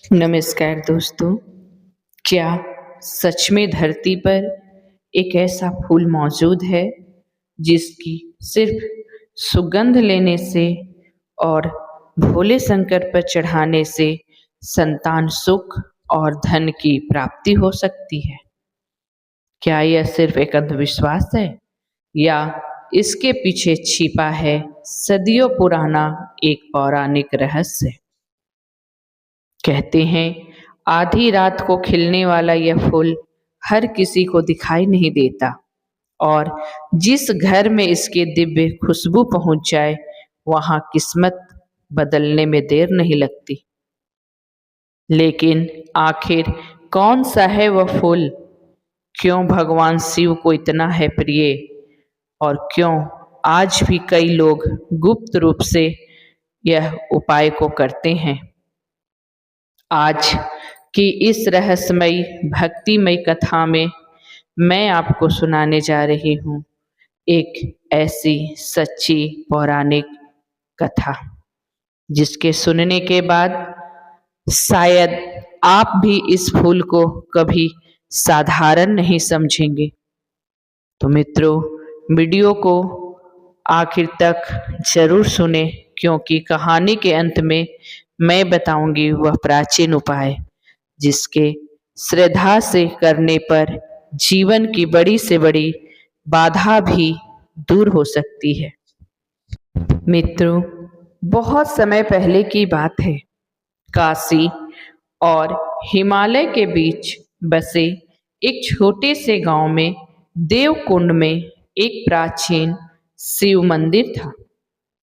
नमस्कार दोस्तों। क्या सच में धरती पर एक ऐसा फूल मौजूद है जिसकी सिर्फ सुगंध लेने से और भोले शंकर पर चढ़ाने से संतान सुख और धन की प्राप्ति हो सकती है? क्या यह सिर्फ एक अंधविश्वास है या इसके पीछे छिपा है सदियों पुराना एक पौराणिक रहस्य? कहते हैं आधी रात को खिलने वाला यह फूल हर किसी को दिखाई नहीं देता और जिस घर में इसकी दिव्य खुशबू पहुंच जाए वहां किस्मत बदलने में देर नहीं लगती। लेकिन आखिर कौन सा है वह फूल? क्यों भगवान शिव को इतना है प्रिय और क्यों आज भी कई लोग गुप्त रूप से यह उपाय को करते हैं? आज की इस रहस्यमयी भक्तिमय कथा में मैं आपको सुनाने जा रही हूँ एक ऐसी सच्ची पौराणिक कथा जिसके सुनने के बाद शायद आप भी इस फूल को कभी साधारण नहीं समझेंगे। तो मित्रों, वीडियो को आखिर तक जरूर सुने क्योंकि कहानी के अंत में मैं बताऊंगी वह प्राचीन उपाय जिसके श्रद्धा से करने पर जीवन की बड़ी से बड़ी बाधा भी दूर हो सकती है। मित्रों, बहुत समय पहले की बात है। काशी और हिमालय के बीच बसे एक छोटे से गांव में देवकुंड में एक प्राचीन शिव मंदिर था।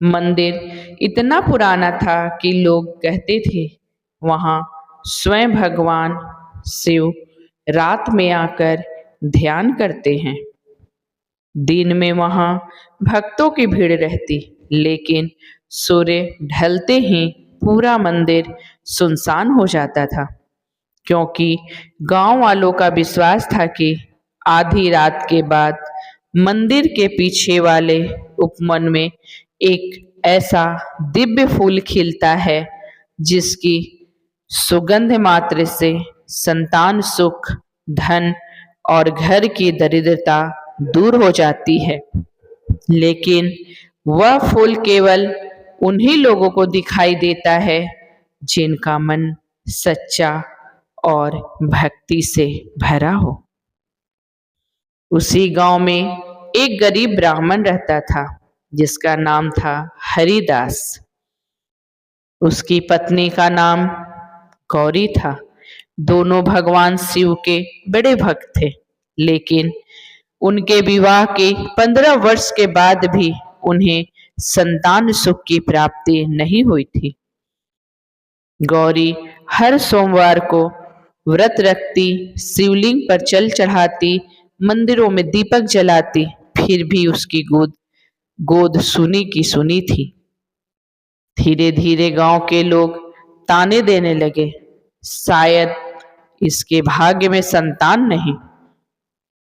मंदिर इतना पुराना था कि लोग कहते थे वहाँ स्वयं भगवान शिव रात में आकर ध्यान करते हैं। दिन में वहाँ भक्तों की भीड़ रहती, लेकिन सूर्य ढलते ही पूरा मंदिर सुनसान हो जाता था क्योंकि गांव वालों का विश्वास था कि आधी रात के बाद मंदिर के पीछे वाले उपवन में एक ऐसा दिव्य फूल खिलता है जिसकी सुगंध मात्र से संतान सुख, धन और घर की दरिद्रता दूर हो जाती है। लेकिन वह फूल केवल उन्हीं लोगों को दिखाई देता है जिनका मन सच्चा और भक्ति से भरा हो। उसी गांव में एक गरीब ब्राह्मण रहता था जिसका नाम था हरिदास। उसकी पत्नी का नाम गौरी था। दोनों भगवान शिव के बड़े भक्त थे, लेकिन उनके विवाह के 15 वर्ष के बाद भी उन्हें संतान सुख की प्राप्ति नहीं हुई थी। गौरी हर सोमवार को व्रत रखती, शिवलिंग पर जल चढ़ाती, मंदिरों में दीपक जलाती, फिर भी उसकी गोद सुनी की सुनी थी। धीरे धीरे गांव के लोग ताने देने लगे, शायद इसके भाग्य में संतान नहीं।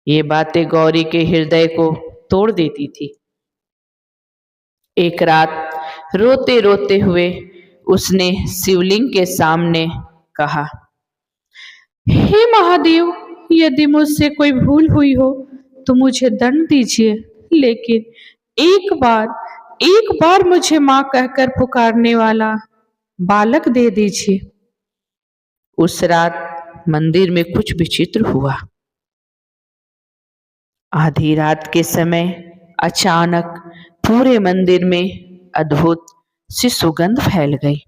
ये बातें गौरी के हृदय को तोड़ देती थी। एक रात रोते रोते हुए उसने शिवलिंग के सामने कहा, हे महादेव, यदि मुझसे कोई भूल हुई हो तो मुझे दंड दीजिए, लेकिन एक बार मुझे माँ कहकर पुकारने वाला बालक दे दीजिए। उस रात मंदिर में कुछ विचित्र हुआ। आधी रात के समय अचानक पूरे मंदिर में अद्भुत सी सुगंध फैल गई।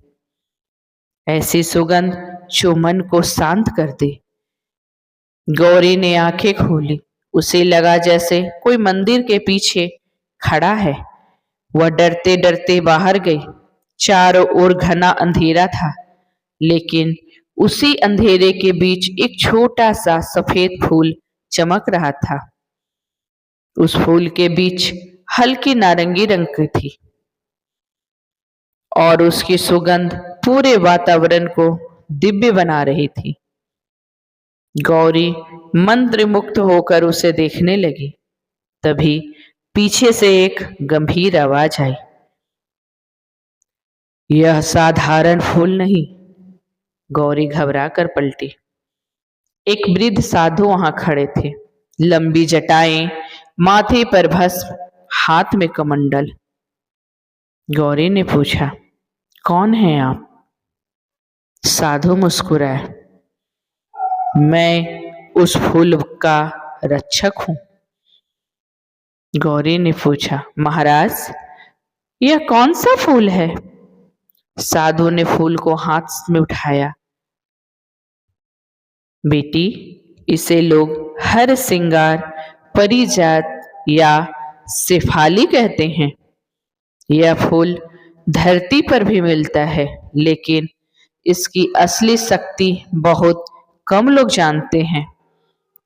ऐसी सुगंध जो मन को शांत कर दे। गौरी ने आंखें खोली। उसे लगा जैसे कोई मंदिर के पीछे खड़ा है। वह डरते डरते बाहर गई। चारों ओर घना अंधेरा था, लेकिन उसी अंधेरे के बीच एक छोटा सा सफेद फूल चमक रहा था। उस फूल के बीच हल्की नारंगी रंग की थी और उसकी सुगंध पूरे वातावरण को दिव्य बना रही थी। गौरी मंत्र मुक्त होकर उसे देखने लगी। तभी पीछे से एक गंभीर आवाज आई, यह साधारण फूल नहीं, गौरी घबरा कर पलटी। एक वृद्ध साधु वहां खड़े थे, लंबी जटाएं, माथे पर भस्म, हाथ में कमंडल। गौरी ने पूछा, कौन हैं आप? साधु मुस्कुराए, मैं उस फूल का रक्षक हूं। गौरी ने पूछा, महाराज यह कौन सा फूल है? साधु ने फूल को हाथ में उठाया। बेटी, इसे लोग हर सिंगार, परिजात या शेफाली कहते हैं। यह फूल धरती पर भी मिलता है, लेकिन इसकी असली शक्ति बहुत कम लोग जानते हैं।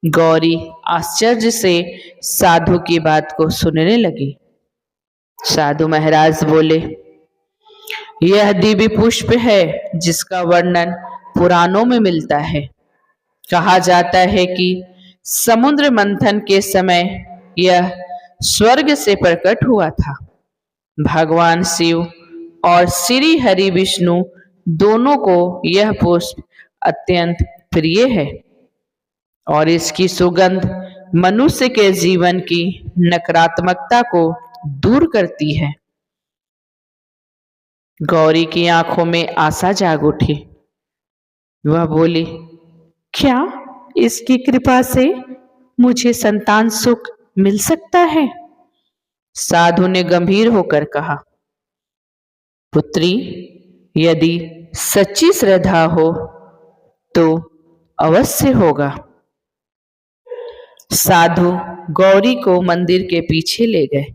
गौरी आश्चर्य से साधु की बात को सुनने लगी। साधु महाराज बोले, यह दिव्य पुष्प है जिसका वर्णन पुराणों में मिलता है। कहा जाता है कि समुद्र मंथन के समय यह स्वर्ग से प्रकट हुआ था। भगवान शिव और श्री हरि विष्णु दोनों को यह पुष्प अत्यंत प्रिय है और इसकी सुगंध मनुष्य के जीवन की नकारात्मकता को दूर करती है। गौरी की आंखों में आशा जाग उठी। वह बोली, क्या इसकी कृपा से मुझे संतान सुख मिल सकता है? साधु ने गंभीर होकर कहा, पुत्री, यदि सच्ची श्रद्धा हो तो अवश्य होगा। साधु गौरी को मंदिर के पीछे ले गए।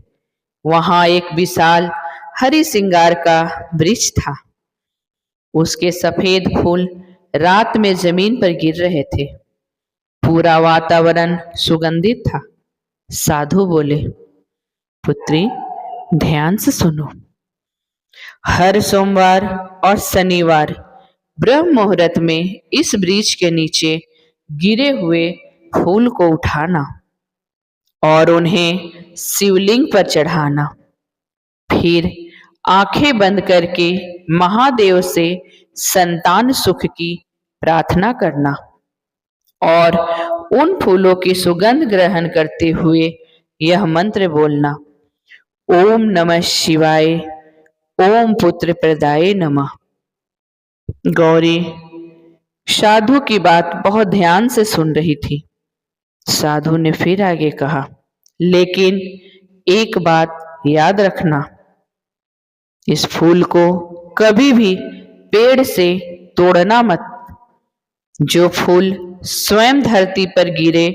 वहां एक विशाल हरि सिंगार का वृक्ष था। उसके सफेद फूल रात में जमीन पर गिर रहे थे। पूरा वातावरण सुगंधित था। साधु बोले, पुत्री, ध्यान से सुनो। हर सोमवार और शनिवार ब्रह्म मुहूर्त में इस वृक्ष के नीचे गिरे हुए फूल को उठाना और उन्हें शिवलिंग पर चढ़ाना। फिर आंखें बंद करके महादेव से संतान सुख की प्रार्थना करना और उन फूलों की सुगंध ग्रहण करते हुए यह मंत्र बोलना, ओम नमः शिवाय, ओम पुत्र प्रदाय नमः। गौरी साधु की बात बहुत ध्यान से सुन रही थी। साधु ने फिर आगे कहा, लेकिन एक बात याद रखना, इस फूल को कभी भी पेड़ से तोड़ना मत। जो फूल स्वयं धरती पर गिरे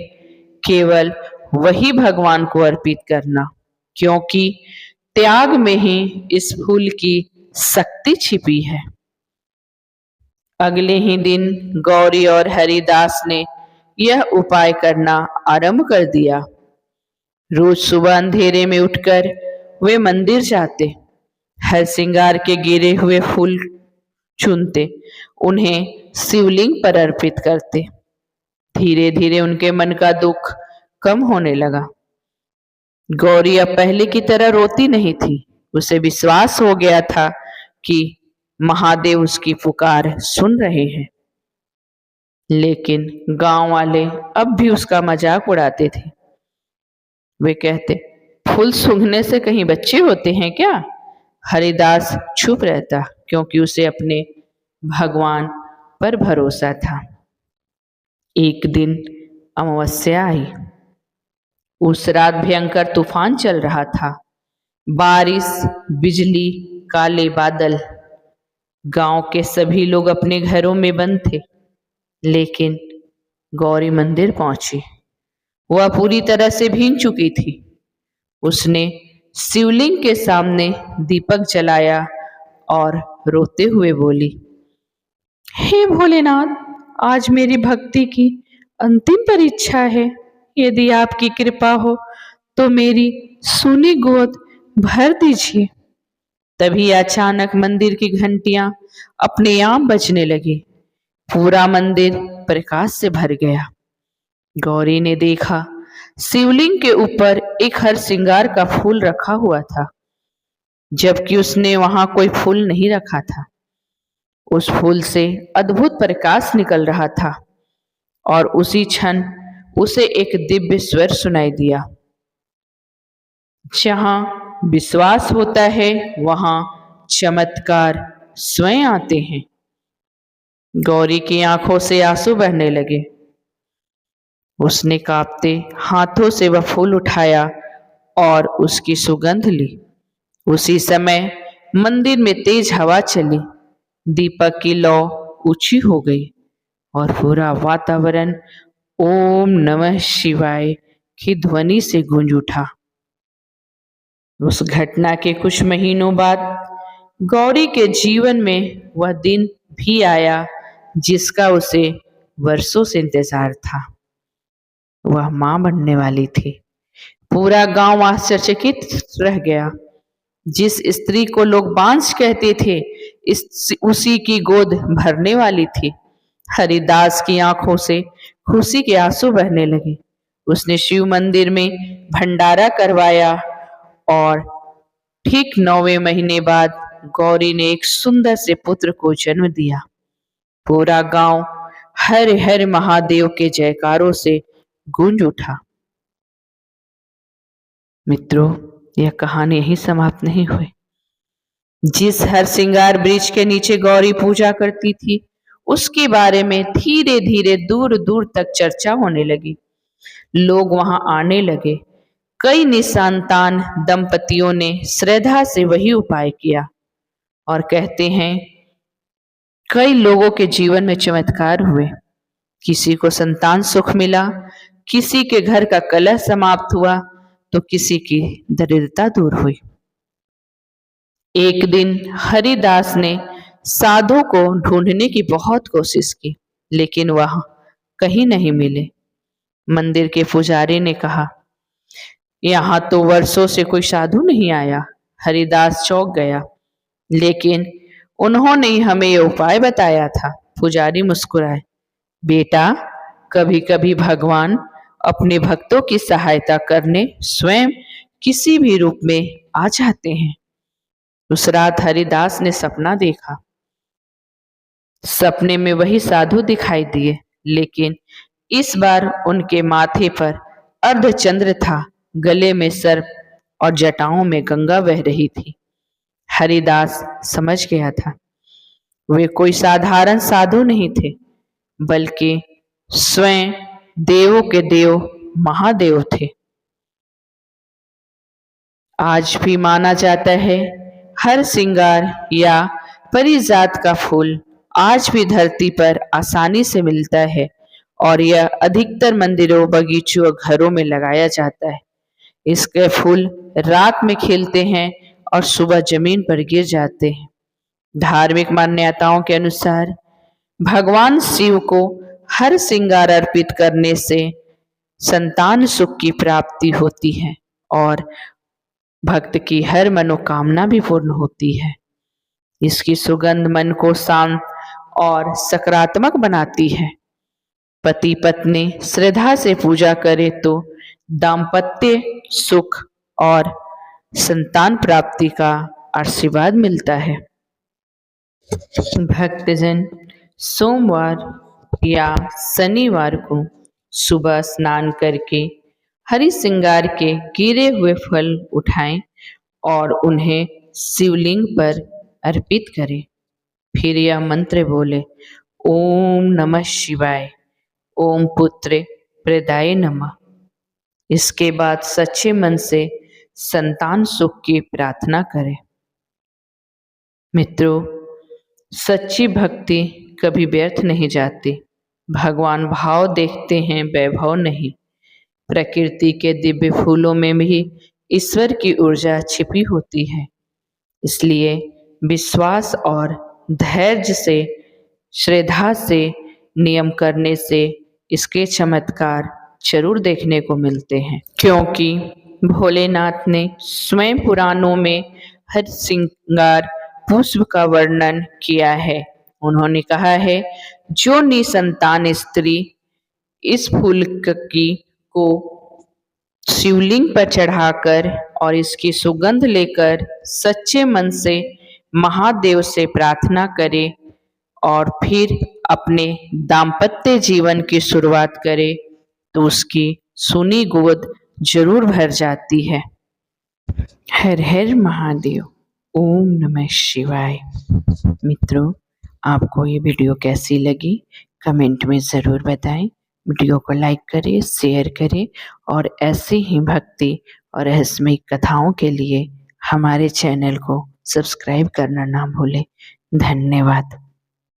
केवल वही भगवान को अर्पित करना, क्योंकि त्याग में ही इस फूल की शक्ति छिपी है। अगले ही दिन गौरी और हरिदास ने यह उपाय करना आरंभ कर दिया। रोज सुबह अंधेरे में उठकर वे मंदिर जाते, हर श्रृंगार के गिरे हुए फूल चुनते, उन्हें शिवलिंग पर अर्पित करते। धीरे धीरे उनके मन का दुख कम होने लगा। गौरी अब पहले की तरह रोती नहीं थी। उसे विश्वास हो गया था कि महादेव उसकी पुकार सुन रहे हैं। लेकिन गांव वाले अब भी उसका मजाक उड़ाते थे। वे कहते, फूल सूंघने से कहीं बच्चे होते हैं क्या? हरिदास चुप रहता, क्योंकि उसे अपने भगवान पर भरोसा था। एक दिन अमावस्या आई। उस रात भयंकर तूफान चल रहा था। बारिश, बिजली, काले बादल। गांव के सभी लोग अपने घरों में बंद थे, लेकिन गौरी मंदिर पहुंची। वह पूरी तरह से भीग चुकी थी। उसने शिवलिंग के सामने दीपक जलाया और रोते हुए बोली, हे भोलेनाथ, आज मेरी भक्ति की अंतिम परीक्षा है। यदि आपकी कृपा हो तो मेरी सूनी गोद भर दीजिए। तभी अचानक मंदिर की घंटियां अपने आप बजने लगी। पूरा मंदिर प्रकाश से भर गया। गौरी ने देखा, शिवलिंग के ऊपर एक हर श्रृंगार का फूल रखा हुआ था, जबकि उसने वहां कोई फूल नहीं रखा था। उस फूल से अद्भुत प्रकाश निकल रहा था और उसी क्षण उसे एक दिव्य स्वर सुनाई दिया, जहां विश्वास होता है वहां चमत्कार स्वयं आते हैं। गौरी की आंखों से आंसू बहने लगे। उसने कांपते हाथों से वह फूल उठाया और उसकी सुगंध ली। उसी समय मंदिर में तेज हवा चली, दीपक की लौ ऊंची हो गई और पूरा वातावरण ओम नमः शिवाय की ध्वनि से गूंज उठा। उस घटना के कुछ महीनों बाद गौरी के जीवन में वह दिन भी आया जिसका उसे वर्षों से इंतजार था। वह मां बनने वाली थी। पूरा गांव आश्चर्यचकित रह गया। जिस स्त्री को लोग बांझ कहते थे, उसी की गोद भरने वाली थी। हरिदास की आंखों से खुशी के आंसू बहने लगे। उसने शिव मंदिर में भंडारा करवाया और ठीक 9वें महीने बाद गौरी ने एक सुंदर से पुत्र को जन्म दिया। पूरा गांव हर हर महादेव के जयकारों से गूंज उठा। मित्रों, यह कहानी यही समाप्त नहीं हुई। जिस हर श्रृंगार वृक्ष के नीचे गौरी पूजा करती थी, उसके बारे में धीरे धीरे दूर दूर तक चर्चा होने लगी। लोग वहां आने लगे। कई निसंतान दंपतियों ने श्रद्धा से वही उपाय किया और कहते हैं कई लोगों के जीवन में चमत्कार हुए। किसी को संतान सुख मिला, किसी के घर का कलह समाप्त हुआ तो किसी की दरिद्रता दूर हुई। एक दिन हरिदास ने साधु को ढूंढने की बहुत कोशिश की, लेकिन वह कहीं नहीं मिले। मंदिर के पुजारी ने कहा, यहाँ तो वर्षों से कोई साधु नहीं आया। हरिदास चौंक गया, लेकिन उन्होंने हमें यह उपाय बताया था। पुजारी मुस्कुराए, बेटा, कभी कभी भगवान अपने भक्तों की सहायता करने स्वयं किसी भी रूप में आ जाते हैं। उस रात हरिदास ने सपना देखा। सपने में वही साधु दिखाई दिए, लेकिन इस बार उनके माथे पर अर्धचंद्र था, गले में सर्प और जटाओं में गंगा बह रही थी। हरिदास समझ गया था वे कोई साधारण साधु नहीं थे, बल्कि स्वयं देवों के देव महादेव थे। आज भी माना जाता है हर श्रृंगार या परिजात का फूल आज भी धरती पर आसानी से मिलता है और यह अधिकतर मंदिरों, बगीचों और घरों में लगाया जाता है। इसके फूल रात में खिलते हैं और सुबह जमीन पर गिर जाते हैं। धार्मिक मान्यताओं के अनुसार भगवान शिव को हर श्रृंगार अर्पित करने से संतान सुख की प्राप्ति होती है और भक्त की हर मनोकामना भी पूर्ण होती है। इसकी सुगंध मन को शांत और सकारात्मक बनाती है। पति पत्नी श्रद्धा से पूजा करे तो दाम्पत्य सुख और संतान प्राप्ति का आशीर्वाद मिलता है। भक्तजन सोमवार या शनिवार को सुबह स्नान करके हरि श्रृंगार के गिरे हुए फल उठाएं और उन्हें शिवलिंग पर अर्पित करें। फिर यह मंत्र बोले, ओम नमः शिवाय, ओम पुत्र प्रदाय नमः। इसके बाद सच्चे मन से संतान सुख की प्रार्थना करें। मित्रों, सच्ची भक्ति कभी व्यर्थ नहीं जाती। भगवान भाव देखते हैं, वैभव नहीं। प्रकृति के दिव्य फूलों में भी ईश्वर की ऊर्जा छिपी होती है। इसलिए विश्वास और धैर्य से, श्रद्धा से नियम करने से इसके चमत्कार जरूर देखने को मिलते हैं, क्योंकि भोलेनाथ ने स्वयं पुराणों में हर श्रृंगार पुष्प का वर्णन किया है। उन्होंने कहा है, जो निसंतान स्त्री इस फूल की को शिवलिंग पर चढ़ाकर और इसकी सुगंध लेकर सच्चे मन से महादेव से प्रार्थना करे, और फिर अपने दाम्पत्य जीवन की शुरुआत करे तो उसकी सुनी गोद जरूर भर जाती है। हर हर महादेव। ओम नमः शिवाय। मित्रों, आपको ये वीडियो कैसी लगी कमेंट में ज़रूर बताएं। वीडियो को लाइक करें, शेयर करें और ऐसी ही भक्ति और रहस्यमयी कथाओं के लिए हमारे चैनल को सब्सक्राइब करना ना भूलें। धन्यवाद।